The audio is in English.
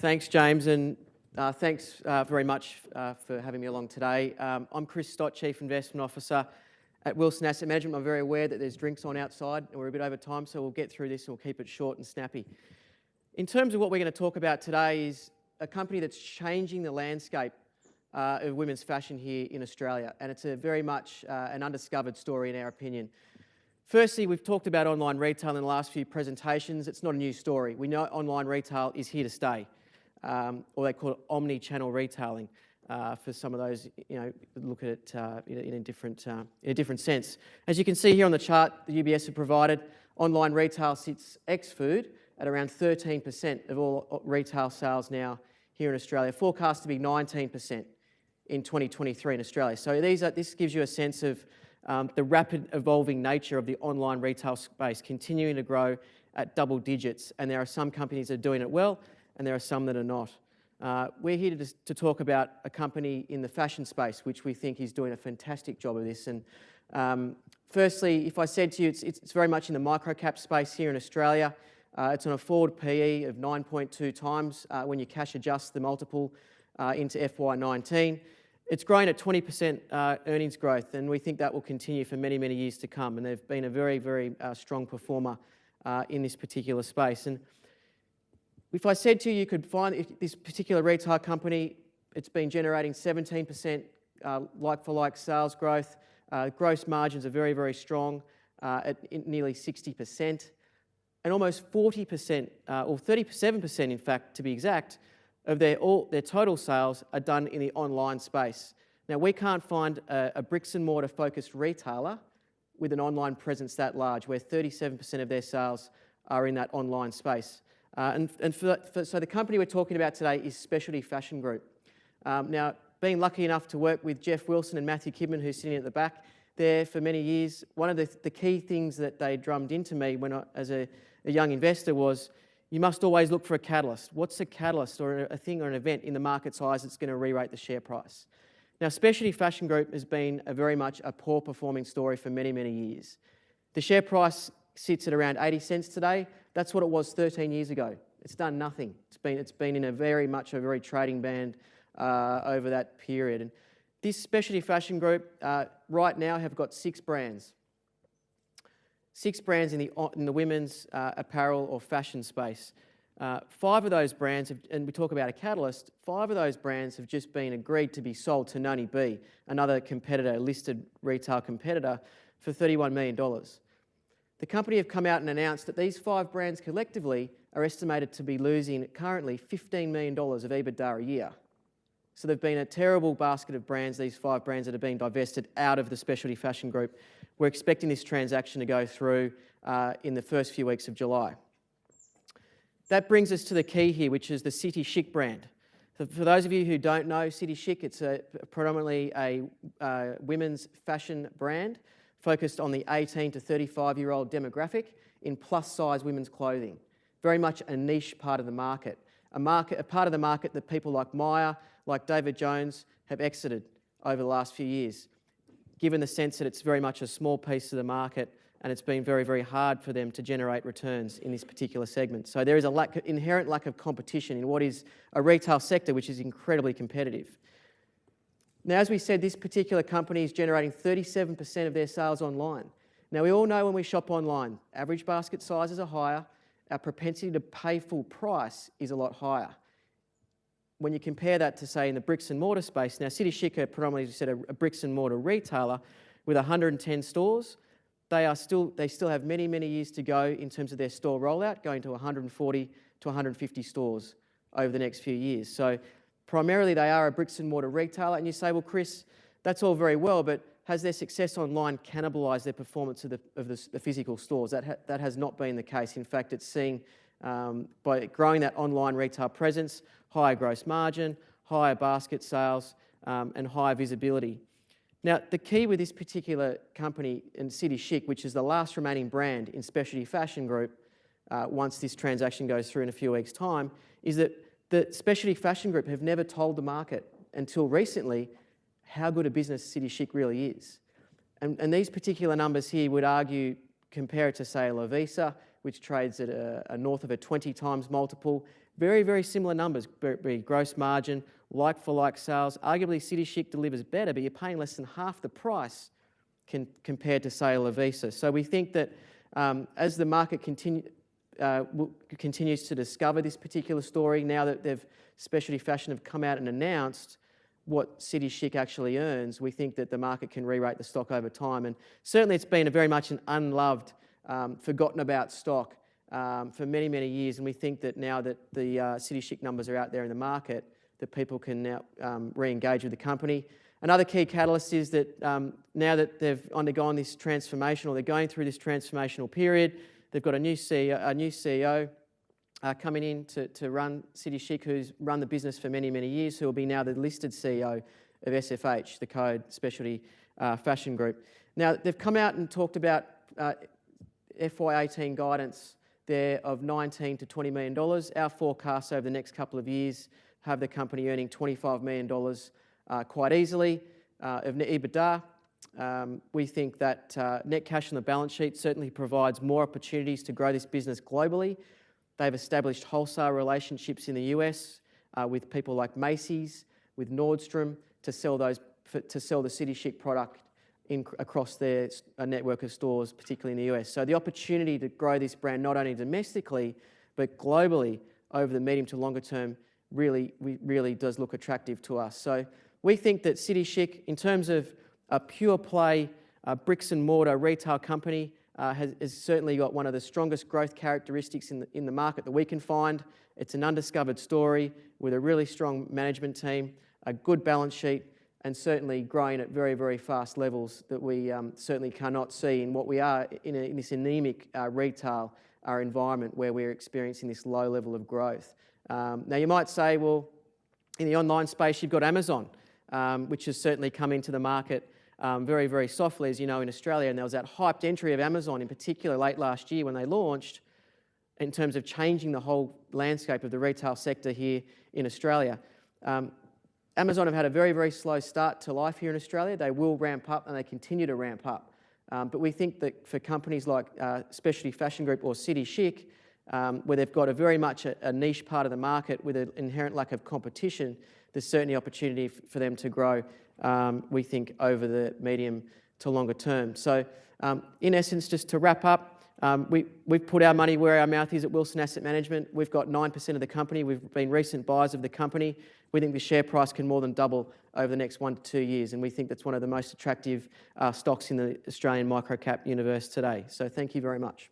Thanks, James, and thanks very much for having me along today. I'm Chris Stott, Chief Investment Officer at Wilson Asset Management. I'm very aware that there's drinks on outside and we're a bit over time, so we'll get through this and we'll keep it short and snappy. In terms of what we're going to talk about today is a company that's changing the landscape of women's fashion here in Australia, and it's a very much an undiscovered story in our opinion. Firstly, we've talked about online retail in the last few presentations. It's not a new story. We know online retail is here to stay, or they call it omni-channel retailing for some of those, look at it in a different sense. As you can see here on the chart, the UBS have provided, online retail sits ex-food at around 13% of all retail sales now here in Australia, forecast to be 19% in 2023 in Australia. So this gives you a sense of the rapid evolving nature of the online retail space, continuing to grow at double digits. And there are some companies that are doing it well, and there are some that are not. We're here to talk about a company in the fashion space, which we think is doing a fantastic job of this. And firstly, if I said to you, it's very much in the microcap space here in Australia. It's on a forward PE of 9.2 times when you cash adjust the multiple into FY19. It's grown at 20% earnings growth, and we think that will continue for many, many years to come. And they've been a very, very strong performer in this particular space. And if I said to you, you could find this particular retail company, it's been generating 17% like-for-like sales growth. Gross margins are very, very strong at nearly 60%. And almost 40%, or 37% in fact, to be exact, of their total sales are done in the online space. Now, we can't find a bricks and mortar focused retailer with an online presence that large, where 37% of their sales are in that online space. So the company we're talking about today is Specialty Fashion Group. Now, being lucky enough to work with Jeff Wilson and Matthew Kidman, who's sitting at the back there for many years, one of the key things that they drummed into me as a young investor was, you must always look for a catalyst. What's a catalyst or a thing or an event in the market size that's going to re-rate the share price? Now, Specialty Fashion Group has been very much a poor performing story for many, many years. The share price sits at around 80 cents today. That's what it was 13 years ago. It's done nothing. It's been in a very trading band over that period. And this Specialty Fashion Group right now have got 6 brands. 6 brands in the women's apparel or fashion space. 5 of those brands, and we talk about a catalyst, 5 of those brands have just been agreed to be sold to Noni B, another competitor, a listed retail competitor, for $31 million. The company have come out and announced that these 5 brands collectively are estimated to be losing currently $15 million of EBITDA a year. So they've been a terrible basket of brands, these 5 brands that have been divested out of the Specialty Fashion Group. We're expecting this transaction to go through in the first few weeks of July. That brings us to the key here, which is the City Chic brand. So for those of you who don't know City Chic, it's predominantly a women's fashion brand focused on the 18 to 35-year-old demographic in plus-size women's clothing. Very much a niche part of the market. A part of the market that people like Myer, like David Jones, have exited over the last few years, given the sense that it's very much a small piece of the market and it's been very, very hard for them to generate returns in this particular segment. So there is an inherent lack of competition in what is a retail sector which is incredibly competitive. Now, as we said, this particular company is generating 37% of their sales online. Now, we all know when we shop online, average basket sizes are higher, our propensity to pay full price is a lot higher. When you compare that to, say, in the bricks and mortar space, now City Chic are predominantly, as you said, a bricks and mortar retailer with 110 stores. They still have many, many years to go in terms of their store rollout, going to 140 to 150 stores over the next few years. So primarily they are a bricks and mortar retailer, and you say, well, Chris, that's all very well, but has their success online cannibalised their performance of the physical stores? That has not been the case. In fact, it's seen by growing that online retail presence, higher gross margin, higher basket sales, and higher visibility. Now, the key with this particular company in City Chic, which is the last remaining brand in Specialty Fashion Group, once this transaction goes through in a few weeks' time, is that the Specialty Fashion Group have never told the market until recently how good a business City Chic really is. And these particular numbers here would argue, compare it to, say, Lovisa, which trades at a north of a 20 times multiple, very, very similar numbers, be gross margin, like-for-like sales. Arguably, City Chic delivers better, but you're paying less than half the price compared to, say, Lovisa. So we think that as the market continues to discover this particular story, now that specialty fashion have come out and announced what City Chic actually earns, we think that the market can re-rate the stock over time. And certainly it's been very much an unloved, forgotten about stock for many, many years. And we think that now that the City Chic numbers are out there in the market, that people can now re-engage with the company. Another key catalyst is that now that they've undergone this transformation, or they're going through this transformational period, they've got a new CEO coming in to run City Chic, who's run the business for many, many years, who will be now the listed CEO of SFH, the Code Specialty Fashion Group. Now, they've come out and talked about FY18 guidance there of $19 to $20 million. Our forecasts over the next couple of years have the company earning $25 million quite easily of net EBITDA. We think that net cash on the balance sheet certainly provides more opportunities to grow this business globally. They've established wholesale relationships in the US with people like Macy's, with Nordstrom, to sell the City Chic product across their network of stores, particularly in the US. So the opportunity to grow this brand not only domestically but globally over the medium to longer term really does look attractive to us. So we think that City Chic, in terms of a pure play bricks and mortar retail company, has certainly got one of the strongest growth characteristics in the market that we can find. It's an undiscovered story with a really strong management team, a good balance sheet, and certainly growing at very, very fast levels that we certainly cannot see in what we are in this anemic retail environment where we're experiencing this low level of growth. Now you might say, well, in the online space you've got Amazon, which has certainly come into the market very, very softly, as you know, in Australia. And there was that hyped entry of Amazon in particular late last year when they launched, in terms of changing the whole landscape of the retail sector here in Australia. Amazon have had a very, very slow start to life here in Australia. They will ramp up, and they continue to ramp up. But we think that for companies like Specialty Fashion Group or City Chic, where they've got very much a niche part of the market with an inherent lack of competition, there's certainly opportunity for them to grow, we think, over the medium to longer term. So in essence, just to wrap up, we've put our money where our mouth is at Wilson Asset Management. We've got 9% of the company. We've been recent buyers of the company. We think the share price can more than double over the next 1 to 2 years, and we think that's one of the most attractive stocks in the Australian microcap universe today. So thank you very much.